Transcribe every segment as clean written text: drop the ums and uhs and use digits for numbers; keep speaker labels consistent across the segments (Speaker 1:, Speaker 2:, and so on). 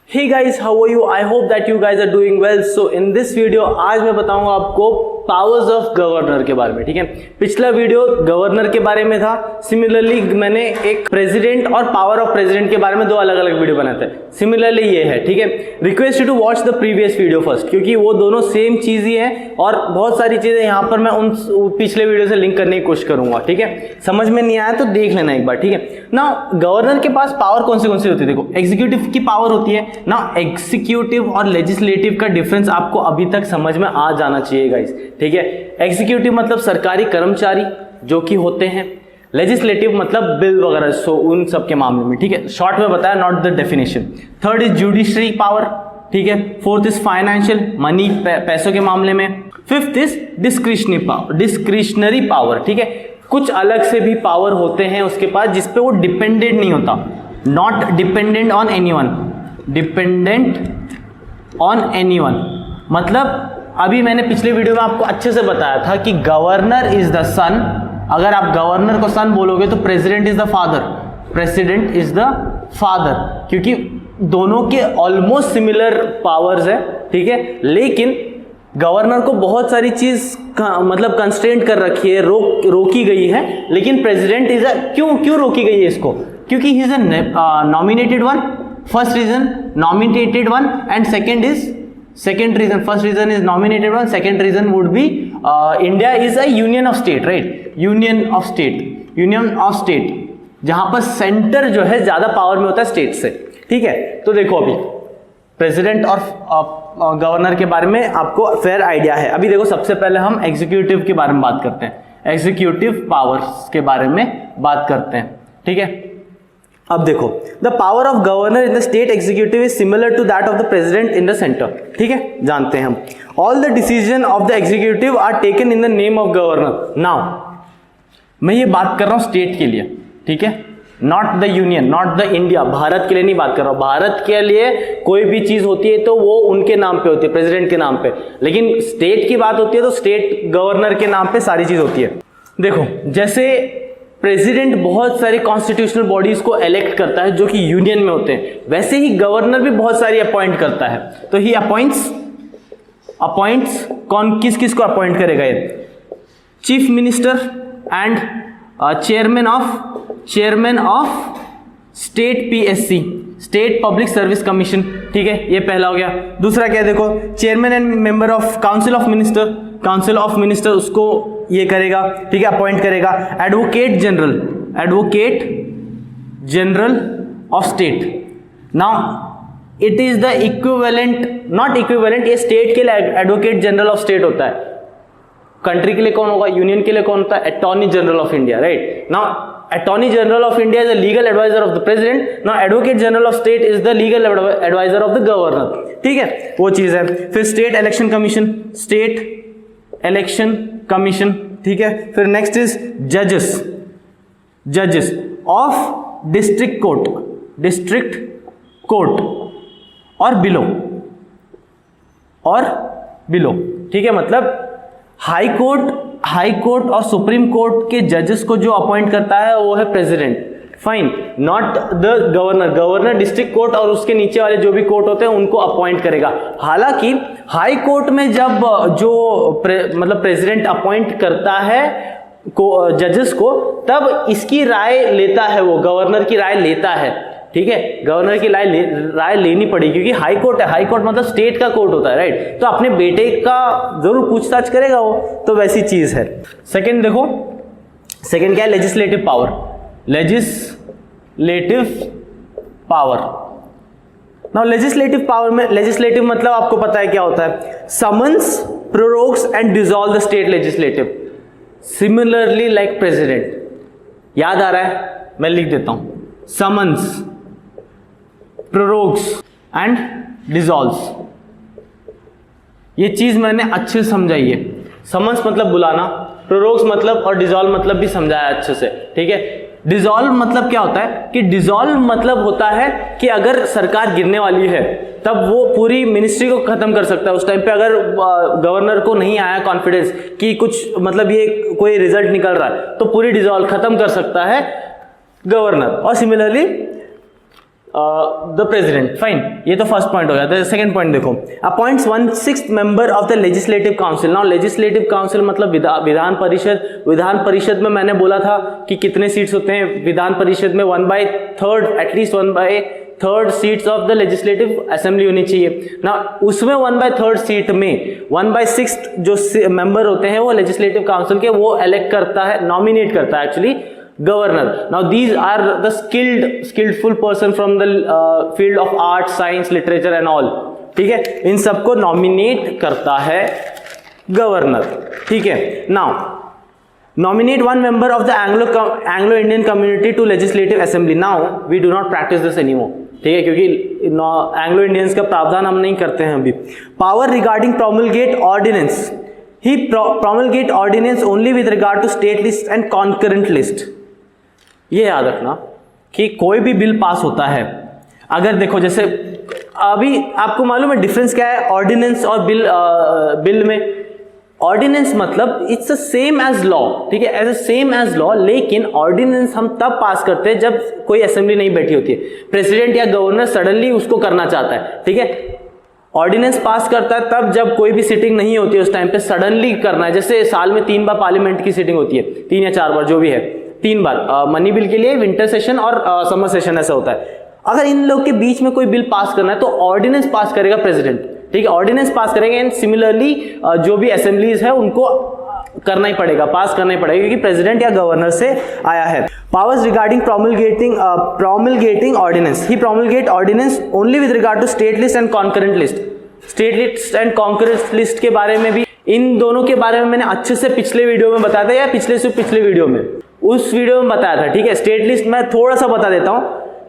Speaker 1: Hey guys, how are you? I hope that you guys are doing well. So in this video आज मैं बताऊंगा आपको powers of governor के बारे में. ठीक है, पिछला वीडियो गवर्नर के बारे में था. सिमिलरली मैंने एक प्रेसिडेंट और पावर ऑफ प्रेसिडेंट के बारे में दो अलग अलग वीडियो बनाए थे. सिमिलरली ये है. ठीक है, request you to watch the previous video first, क्योंकि वो दोनों सेम चीज ही है और बहुत सारी चीजें यहाँ पर मैं उन पिछले वीडियो से लिंक करने की कोशिश करूंगा. ठीक है, समझ में नहीं आया तो देख लेना एक बार. ठीक है ना, गवर्नर के पास पावर कौन सी होती है? देखो, एग्जीक्यूटिव की पावर होती है ना. एग्जीक्यूटिव और लेजिस्लेटिव का डिफरेंस आपको अभी तक समझ में आ जाना चाहिए गाइस. ठीक है, एग्जीक्यूटिव मतलब सरकारी कर्मचारी जो कि होते हैं, लेजिस्लेटिव मतलब बिल वगैरह, सो उन सब के मामले में. ठीक है, शॉर्ट में बताया, not the definition. Third is judiciary power. ठीक है, फोर्थ इज फाइनेंशियल, मनी, पैसों के मामले में. Fifth is discretionary power. ठीक है, कुछ अलग से भी पावर होते हैं उसके पास जिसपे वो डिपेंडेंट नहीं होता. Not dependent on anyone. Dependent on anyone मतलब अभी मैंने पिछले वीडियो में आपको अच्छे से बताया था कि गवर्नर इज द सन. अगर आप गवर्नर को सन बोलोगे तो president is the father. President is the father, क्योंकि दोनों के ऑलमोस्ट सिमिलर पावर्स है. ठीक है, लेकिन गवर्नर को बहुत सारी चीज मतलब कंस्ट्रेंट कर रखी है, रोकी गई है. लेकिन प्रेसिडेंट इज क्यों रोकी गई है इसको? क्योंकि he is a nominated one. First reason nominated one and second reason. First reason is nominated one, second reason would be India is a union of state. Right, union of state जहां पर centre जो है ज्यादा power में होता है state से. ठीक है, तो देखो अभी प्रेसिडेंट और गवर्नर के बारे में आपको फेयर आइडिया है. अभी देखो, सबसे पहले हम एग्जीक्यूटिव के बारे में बात करते हैं. एग्जीक्यूटिव पावर्स के बारे में बात करते हैं. ठीक है, अब देखो, the power of governor in the state executive is similar to that of the president in the centre. ठीक है, जानते हैं हम. All the decision of the executive are taken in the name of governor. Now मैं ये बात कर रहा हूं स्टेट के लिए. ठीक है, not the union, not the India. Bharat के लिए नहीं बात कर रहा हूं. भारत के लिए कोई भी चीज होती है तो वो उनके नाम पे होती है, प्रेसिडेंट के नाम पे. लेकिन स्टेट की बात होती है तो स्टेट गवर्नर के नाम पे सारी चीज होती है. देखो, जैसे प्रेसिडेंट बहुत सारी कॉन्स्टिट्यूशनल बॉडीज को इलेक्ट करता है जो कि यूनियन में होते हैं, वैसे ही गवर्नर भी बहुत सारी अपॉइंट करता है. तो ही अपॉइंट्स कौन किस को अपॉइंट करेगा? ये chief minister and chairman of state PSC, state public service commission. ठीक है, ये पहला हो गया. दूसरा क्या है? देखो, chairman and member of council of minister उसको ये करेगा. ठीक है, अपॉइंट करेगा. Advocate general of state. Now it is the equivalent, not equivalent, ये स्टेट के लिए एडवोकेट जनरल ऑफ स्टेट होता है. कंट्री के लिए कौन होगा? यूनियन के लिए कौन होता है? Attorney general of India. Right, now attorney general of India is the legal adviser of the president. Now advocate general of state is the legal adviser of the governor. ठीक है, वो चीज है. फिर स्टेट इलेक्शन कमीशन. ठीक है, फिर next is जजेस ऑफ डिस्ट्रिक्ट कोर्ट और बिलो. ठीक है, मतलब हाई कोर्ट और सुप्रीम कोर्ट के जजेस को जो अपॉइंट करता है वो है president. Fine, not the governor district court और उसके नीचे वाले जो भी कोर्ट होते हैं उनको अपॉइंट करेगा. हालांकि हाई कोर्ट में जब जो मतलब प्रेसिडेंट अपॉइंट करता है जजेस को, तब इसकी राय लेता है, वो गवर्नर की राय लेता है. ठीक है, गवर्नर की राय लेनी पड़ेगी क्योंकि हाई कोर्ट है. हाई कोर्ट मतलब स्टेट का कोर्ट होता है. राइट, तो अपने बेटे का जरूर पूछताछ करेगा वो, तो वैसी चीज है. सेकंड देखो, सेकंड क्या है? Legislative power. Now legislative power में, लेजिस्लेटिव मतलब आपको पता है क्या होता है? Summons, prorogues and dissolve the state legislative. Similarly like president. याद आ रहा है? मैं लिख देता हूं. Summons, prorogues and dissolves. ये चीज मैंने अच्छे से समझाई है. समन्स मतलब बुलाना, प्रोरोग्स मतलब और डिसॉल्व मतलब भी समझाया अच्छे से. ठीक है, डिसॉल्व मतलब क्या होता है? कि डिसॉल्व मतलब होता है कि अगर सरकार गिरने वाली है तब वो पूरी मिनिस्ट्री को खत्म कर सकता है. उस टाइम पे अगर गवर्नर को नहीं आया कॉन्फिडेंस कि कुछ मतलब ये कोई रिजल्ट निकल रहा है, तो पूरी डिसॉल्व खत्म कर सकता है गवर्नर. और सिमिलरली द प्रेसिडेंट, फाइन, ये तो फर्स्ट पॉइंट हो गया। सेकंड पॉइंट देखो, appoints 1/6 member of the legislative council. Now legislative council मतलब विधान परिषद। विधान परिषद में मैंने बोला था कि कितने सीट्स होते हैं विधान परिषद में, 1/3 at least 1/3 seats of the legislative assembly होनी चाहिए ना। उसमें 1/3 सीट में 1/6 जो मेंबर होते हैं वो लेजिस्लेटिव काउंसिल के, वो इलेक्ट करता है, नॉमिनेट करता है actually governor. Now these are the skillful person from the field of art, science, literature and all, ठीक है। इन सबको नॉमिनेट करता है गवर्नर, ठीक है। Now nominate one member of the Anglo-Indian community to legislative assembly. Now we do not practice this anymore, ठीक है, क्योंकि एंग्लो इंडियंस का प्रावधान हम नहीं करते हैं अभी। Power regarding promulgate ordinance, he promulgate ordinance only with regard to state list and concurrent list। ये याद रखना कि कोई भी बिल पास होता है, अगर देखो जैसे अभी आपको मालूम है डिफरेंस क्या है ऑर्डिनेंस और बिल में। ऑर्डिनेंस मतलब it's the same as law, ठीक है, as a same as law, लेकिन ऑर्डिनेंस हम तब पास करते हैं जब कोई असेंबली नहीं बैठी होती है, प्रेसिडेंट या गवर्नर सडनली उसको करना चाहता है, ठीक है। ऑर्डिनेंस पास करता है तब जब कोई भी सिटिंग नहीं होती है, उस टाइम पे सडनली करना है। जैसे साल में 3 बार पार्लियामेंट की सिटिंग होती है, 3 या 4 बार जो भी है, 3 बार मनी बिल के लिए, विंटर सेशन और समर सेशन, ऐसा होता है। अगर इन लोग के बीच में कोई बिल पास करना है तो ऑर्डिनेंस पास करेगा प्रेसिडेंट, ठीक है, ऑर्डिनेंस पास करेंगे। एंड सिमिलरली जो भी असेंबलीज है उनको करना ही पड़ेगा, पास करना ही पड़ेगा, क्योंकि प्रेसिडेंट या गवर्नर से आया है। Powers regarding promulgating ordinance, he promulgate ordinance only with regard to state list and concurrent list। State list and concurrent list के बारे में भी, इन दोनों के बारे में मैंने अच्छे से पिछले वीडियो में बताया था, या पिछले से पिछले वीडियो में, उस वीडियो में बताया था, ठीक है। स्टेट लिस्ट मैं थोड़ा सा बता देता हूं।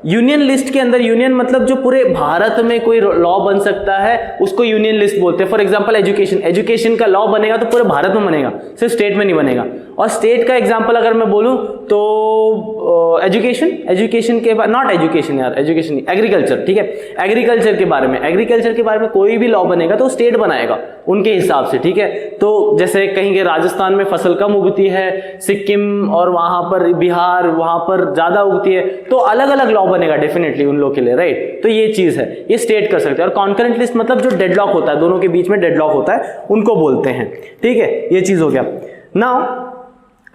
Speaker 1: यूनियन लिस्ट के अंदर, यूनियन मतलब जो पूरे भारत में कोई लॉ बन सकता है उसको यूनियन लिस्ट बोलते हैं। फॉर एग्जांपल एजुकेशन का लॉ बनेगा तो पूरे भारत में बनेगा, सिर्फ स्टेट में नहीं बनेगा। और स्टेट का एग्जांपल अगर मैं बोलूं तो एजुकेशन के बाद, नॉट एजुकेशन यार, एजुकेशन एग्रीकल्चर, ठीक है, एग्रीकल्चर के बारे में कोई भी लॉ बनेगा तो स्टेट बनाएगा उनके हिसाब से, ठीक है। तो जैसे कहीं राजस्थान में फसल कम उगती है, सिक्किम और वहां पर बिहार वहां पर ज्यादा उगती है, तो अलग अलग लॉ बनेगा डेफिनेटली उन लोग के लिए, राइट। तो ये चीज है, ये स्टेट कर सकते हैं। और कॉन्करेंट लिस्ट मतलब जो डेडलॉक होता है, दोनों के बीच में डेडलॉक होता है, उनको बोलते हैं, ठीक है। ये चीज हो गया। Now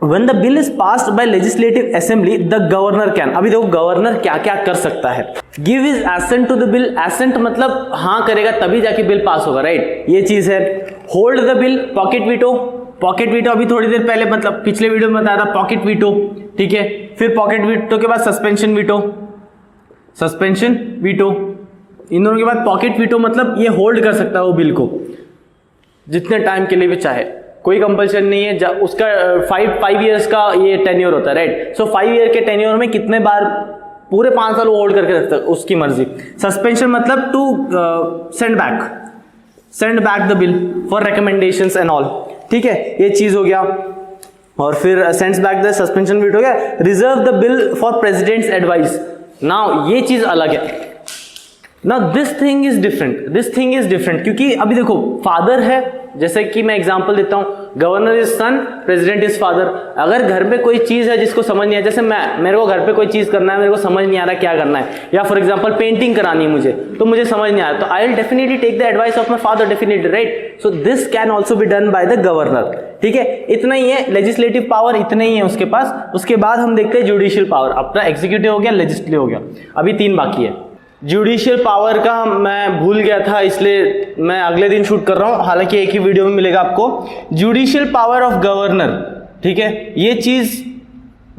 Speaker 1: when the bill is passed by legislative assembly, the governor can, अभी देखो गवर्नर क्या क्या कर सकता है। give his assent to the bill, assent मतलब हाँ करेगा तभी जाके बिल पास होगा, राइट, ये चीज है। hold the bill, pocket veto अभी थोड़ी देर पहले मतलब पिछले वीडियो में बताया था, पॉकेट वीटो, ठीक है। फिर पॉकेट वीटो के बाद सस्पेंशन वीटो, इन दोनों के बाद पॉकेट वीटो मतलब ये होल्ड कर सकता है वो बिल को जितने टाइम के लिए भी चाहे, कोई कंपल्शन नहीं है। उसका 5 इयर्स का ये टेन्योर होता है, राइट। सो 5 ईयर के टेन्योर में कितने बार, पूरे 5 साल वो होल्ड करके रखता है, उसकी मर्जी। सस्पेंशन मतलब to send back the bill for recommendations and all, ठीक है, ये चीज हो गया। और फिर sends back the suspension bill हो गया। Reserve the bill for president's advice, now ये चीज अलग है। Now this thing is different, क्योंकि अभी देखो फादर है, जैसे कि मैं एग्जांपल देता हूं, governor is son, president is father. अगर घर पे कोई चीज है जिसको समझ नहीं आया, जैसे मेरे को घर पे कोई चीज करना है, मेरे को समझ नहीं आ रहा क्या करना है, या फॉर एग्जांपल पेंटिंग करानी है मुझे, तो मुझे समझ नहीं आ रहा, तो I will definitely take the advice of my father, definitely, right. So this can also be done by the governor, ठीक है। इतना ही है लेजिस्लेटिव पावर, इतना ही है उसके पास। उसके बाद हम देखते हैं जुडिशियल पावर। अपना एग्जीक्यूटिव हो गया, लेजिस्लेटिव हो गया, अभी 3 बाकी है। जुडिशियल पावर का मैं भूल गया था, इसलिए मैं अगले दिन शूट कर रहा हूं, हालांकि एक ही वीडियो में मिलेगा आपको। जुडिशियल पावर ऑफ गवर्नर, ठीक है, ये चीज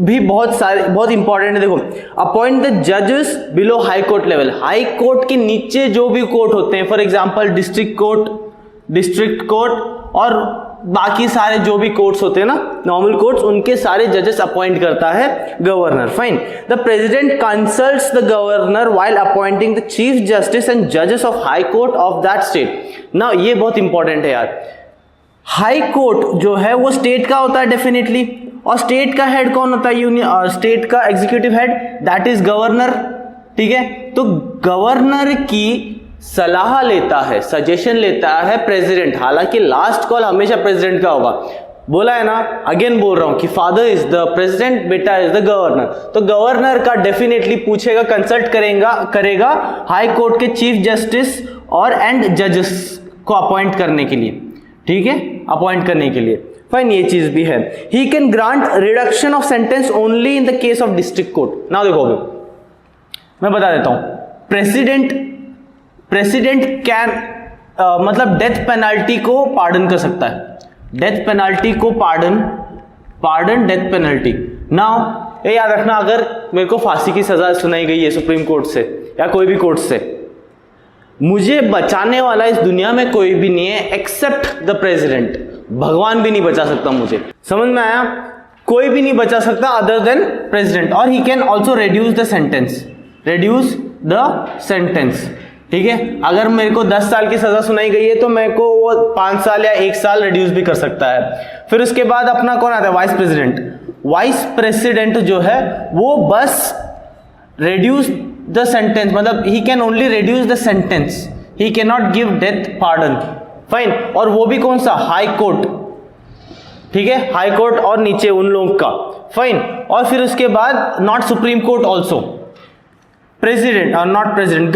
Speaker 1: भी बहुत इंपॉर्टेंट है। देखो, अपॉइंट द जजेस below high court level, high court के नीचे जो भी कोर्ट होते हैं, फॉर एग्जांपल डिस्ट्रिक्ट कोर्ट और बाकी सारे जो भी कोर्ट्स होते हैं ना, नॉर्मल कोर्ट्स, उनके सारे जजेस अपॉइंट करता है governor, fine. The president consults the governor while appointing the chief justice and जजेस of high court of that state. Now ये बहुत इंपॉर्टेंट है यार, हाई कोर्ट जो है वो स्टेट का होता है डेफिनेटली, और स्टेट का हेड कौन होता है, स्टेट का executive head, that is governor, ठीक है। तो गवर्नर की सलाह लेता है, सजेशन लेता है प्रेसिडेंट, हालांकि लास्ट कॉल हमेशा प्रेसिडेंट का होगा, बोला है ना, अगेन बोल रहा हूं कि फादर इज द प्रेसिडेंट, बेटा इज द गवर्नर। तो गवर्नर का डेफिनेटली पूछेगा, कंसल्ट करेगा हाई कोर्ट के चीफ जस्टिस और एंड जजेस को अपॉइंट करने के लिए, ठीक है, अपॉइंट करने के लिए। फाइन, ये चीज भी है। He can grant reduction of sentence only in the case of district court. ना देखो मैं बता देता हूं, प्रेसिडेंट कैन मतलब डेथ पेनल्टी को पार्डन कर सकता है, डेथ पेनल्टी को पार्डन डेथ पेनल्टी। नाउ ये याद रखना, अगर मेरे को फांसी की सजा सुनाई गई है सुप्रीम कोर्ट से या कोई भी कोर्ट से, मुझे बचाने वाला इस दुनिया में कोई भी नहीं है एक्सेप्ट द प्रेसिडेंट। भगवान भी नहीं बचा सकता मुझे, समझ में आया? कोई भी नहीं बचा सकता अदर देन प्रेसिडेंट। और he can also reduce the sentence, ठीक है। अगर मेरे को 10 साल की सजा सुनाई गई है तो मेरे को वो 5 साल या 1 साल रिड्यूस भी कर सकता है। फिर उसके बाद अपना कौन आता है? Vice president. वाइस प्रेसिडेंट जो है वो बस रिड्यूस द सेंटेंस, मतलब he can only reduce the sentence, he can not give death pardon. Fine, और वो भी कौन सा? हाई कोर्ट, ठीक है, हाई कोर्ट और नीचे उन लोगों का। फाइन, और फिर उसके बाद not supreme court also, president और नॉट प्रेसिडेंट,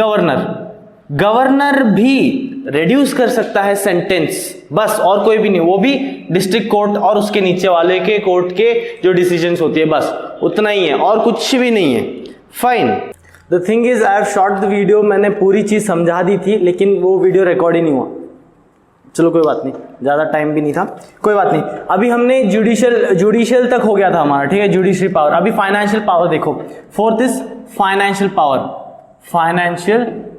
Speaker 1: गवर्नर भी रिड्यूस कर सकता है सेंटेंस, बस, और कोई भी नहीं, वो भी डिस्ट्रिक्ट कोर्ट और उसके नीचे वाले के कोर्ट के जो डिसीजंस होती है, बस उतना ही है और कुछ भी नहीं है। Fine, the thing is I have shot the video, मैंने पूरी चीज समझा दी थी लेकिन वो वीडियो रिकॉर्ड ही नहीं हुआ। चलो कोई बात नहीं, ज्यादा टाइम भी नहीं था, कोई बात नहीं। अभी हमने जुडिशियल तक हो गया था हमारा, ठीक है, जुडिशरी पावर। अभी फाइनेंशियल पावर देखो। Fourth is financial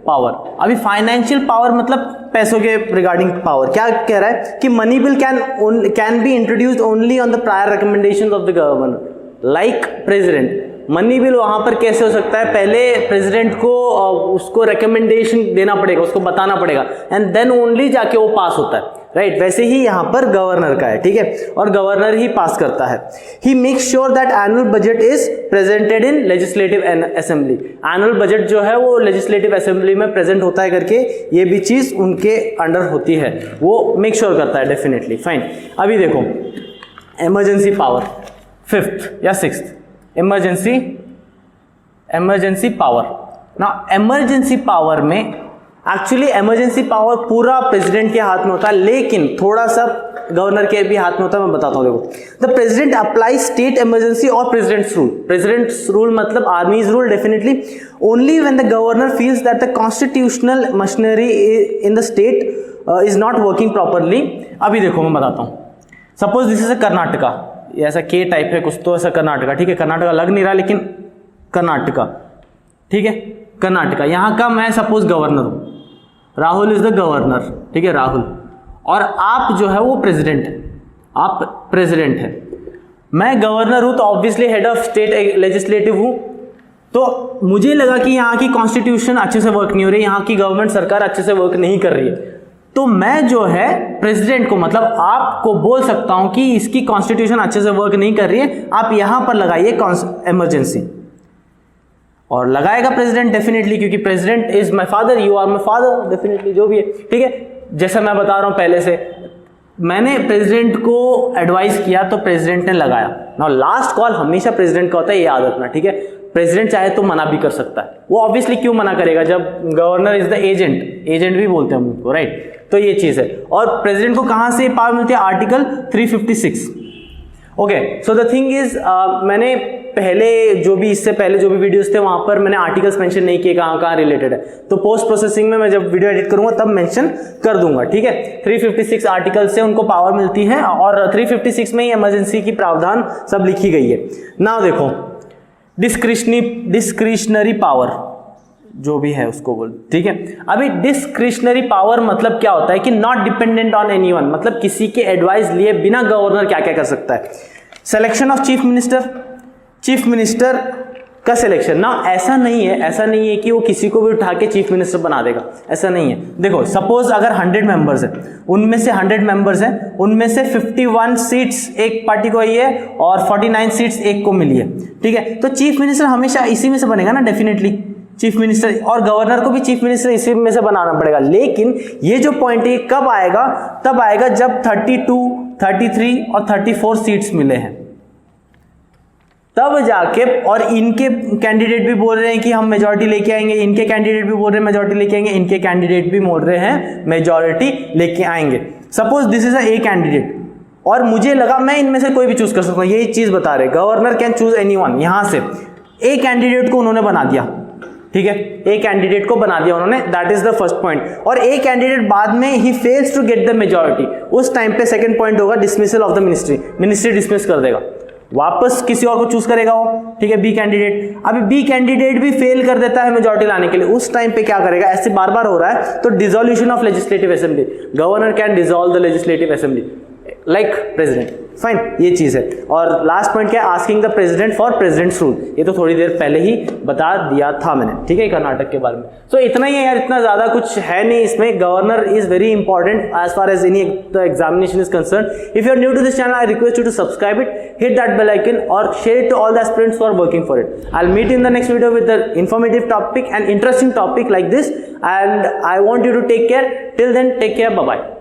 Speaker 1: power. अभी फाइनेंशियल पावर मतलब पैसों के रिगार्डिंग पावर। क्या कह रहा है कि money bill can be introduced only on the prior recommendations of the governor like president. Money bill वहां पर कैसे हो सकता है? पहले प्रेसिडेंट को उसको रिकमेंडेशन देना पड़ेगा, उसको बताना पड़ेगा, एंड देन ओनली जाके वो पास होता है, राइट? वैसे ही यहां पर गवर्नर का है, ठीक है, और गवर्नर ही पास करता है। He makes sure that annual budget is presented in legislative assembly. Annual budget जो है वो लेजिस्लेटिव असेंबली में प्रेजेंट होता है करके ये भी चीज उनके अंडर होती है, वो मेक श्योर करता है डेफिनेटली। फाइन, अभी देखो इमरजेंसी पावर, 5th या 6th, इमरजेंसी पावर। ना इमरजेंसी पावर में एक्चुअली इमरजेंसी पावर पूरा प्रेसिडेंट के हाथ में होता है, लेकिन थोड़ा सा गवर्नर के भी हाथ में होता है। मैं बताता हूं, देखो, the president apply state emergency और प्रेसिडेंट्स रूल। प्रेसिडेंट्स रूल मतलब आर्मीज rule definitely only when the governor feels that the constitutional machinery in the state is not working properly. अभी देखो मैं बताता हूं, suppose this is a Karnataka, ऐसा के type है कुछ, तो ऐसा कर्नाटका, ठीक है, कर्नाटका लग नहीं रहा लेकिन कर्नाटका, ठीक है, कर्नाटका। यहां का मैं सपोज गवर्नर हूं, राहुल इज द गवर्नर, ठीक है, राहुल, और आप जो है वो प्रेसिडेंट है, आप प्रेसिडेंट है, मैं गवर्नर हूं तो obviously head of state legislative हूं। तो मुझे लगा कि यहाँ की कॉन्स्टिट्यूशन अच्छे से वर्क नहीं हो रही, यहाँ की गवर्नमेंट सरकार अच्छे से वर्क नहीं कर रही है, तो मैं जो है प्रेसिडेंट को मतलब आपको बोल सकता हूं कि इसकी कॉन्स्टिट्यूशन अच्छे से वर्क नहीं कर रही है, आप यहां पर लगाइए इमरजेंसी, और लगाएगा प्रेसिडेंट डेफिनेटली, क्योंकि president is my father, you are my father, definitely जो भी है, ठीक है। जैसा मैं बता रहा हूं पहले से, मैंने प्रेसिडेंट को एडवाइस किया तो प्रेसिडेंट ने लगाया। नाउ लास्ट कॉल हमेशा प्रेसिडेंट का होता है, ये याद रखना, ठीक है। प्रेसिडेंट चाहे तो मना भी कर सकता है, वो ऑब्वियसली क्यों मना करेगा जब गवर्नर इज द एजेंट भी बोलते हैं हम उनको, राइट? तो ये चीज है। और प्रेसिडेंट को कहां से पावर मिलती है? Article 356। Okay, so the thing is, मैंने इससे पहले जो भी वीडियोस थे वहां पर मैंने आर्टिकल्स मेंशन नहीं किए कहां रिलेटेड है, तो पोस्ट प्रोसेसिंग में मैं जब वीडियो एडिट करूंगा तब मेंशन कर दूंगा, ठीक है। 356 आर्टिकल से उनको पावर मिलती है, और 356 में ही इमरजेंसी की प्रावधान सब लिखी गई है। नाउ देखो, डिस्क्रिशनरी पावर जो भी है उसको बोल, ठीक है। अभी डिस्क्रिशनरी पावर मतलब क्या होता है कि नॉट डिपेंडेंट ऑन एनीवन, मतलब किसी के एडवाइस लिए बिना गवर्नर क्या क्या कर सकता है। सिलेक्शन ऑफ चीफ मिनिस्टर का सिलेक्शन ना, ऐसा नहीं है कि वो किसी को भी उठा के चीफ मिनिस्टर बना देगा, ऐसा नहीं है। देखो सपोज अगर 100 मेंबर्स है, उनमें से 100 मेंबर्स हैं, उनमें से 51 सीट्स एक पार्टी को आई है और 49 सीट्स एक को मिली है, ठीक है। तो चीफ मिनिस्टर हमेशा इसी में से बनेगा ना, डेफिनेटली चीफ मिनिस्टर, और गवर्नर को भी चीफ मिनिस्टर इसी में से बनाना पड़ेगा। लेकिन ये जो पॉइंट है कब आएगा? तब आएगा जब 32 33 और 34 सीट्स मिले हैं, तब जाके, और इनके कैंडिडेट भी बोल रहे हैं कि हम मेजॉरिटी लेके आएंगे, इनके कैंडिडेट भी बोल रहे हैं मेजॉरिटी लेके आएंगे, इनके कैंडिडेट भी बोल रहे हैं मेजॉरिटी लेके आएंगे। Suppose this is a candidate और मुझे लगा मैं इनमें से कोई भी चूज कर सकता हूँ, यही चीज बता रहे, गवर्नर कैन चूज एनीवन। यहां से ए कैंडिडेट को उन्होंने बना दिया, ठीक है, ए कैंडिडेट को बना दिया उन्होंने, that is the first point. और ए कैंडिडेट बाद में ही fails to get the majority, उस टाइम पे सेकंड पॉइंट होगा dismissal of the ministry, ministry dismiss कर देगा, वापस किसी और को चूज करेगा वो, ठीक है, बी कैंडिडेट। अभी बी कैंडिडेट भी फेल कर देता है मेजॉरिटी लाने के लिए, उस टाइम पे क्या करेगा, ऐसे बार बार हो रहा है तो dissolution of legislative assembly, governor can dissolve the legislative assembly like president, fine, ये चीज है। और लास्ट पॉइंट क्या है, asking the president for presidents rule, ये तो थोड़ी देर पहले ही बता दिया था मैंने, ठीक है, कर्नाटक के बारे में। सो इतना ही है यार, इतना ज्यादा कुछ है नहीं इसमें। Governor is very important as far as any examination is concern. If you are new to this channel, I request you to subscribe it, hit that bell icon और share it to all the aspirants who are working for it. I will meet in the next video with the informative topic and interesting topic like this, and I want you to take care. Till then, take care. Bye bye.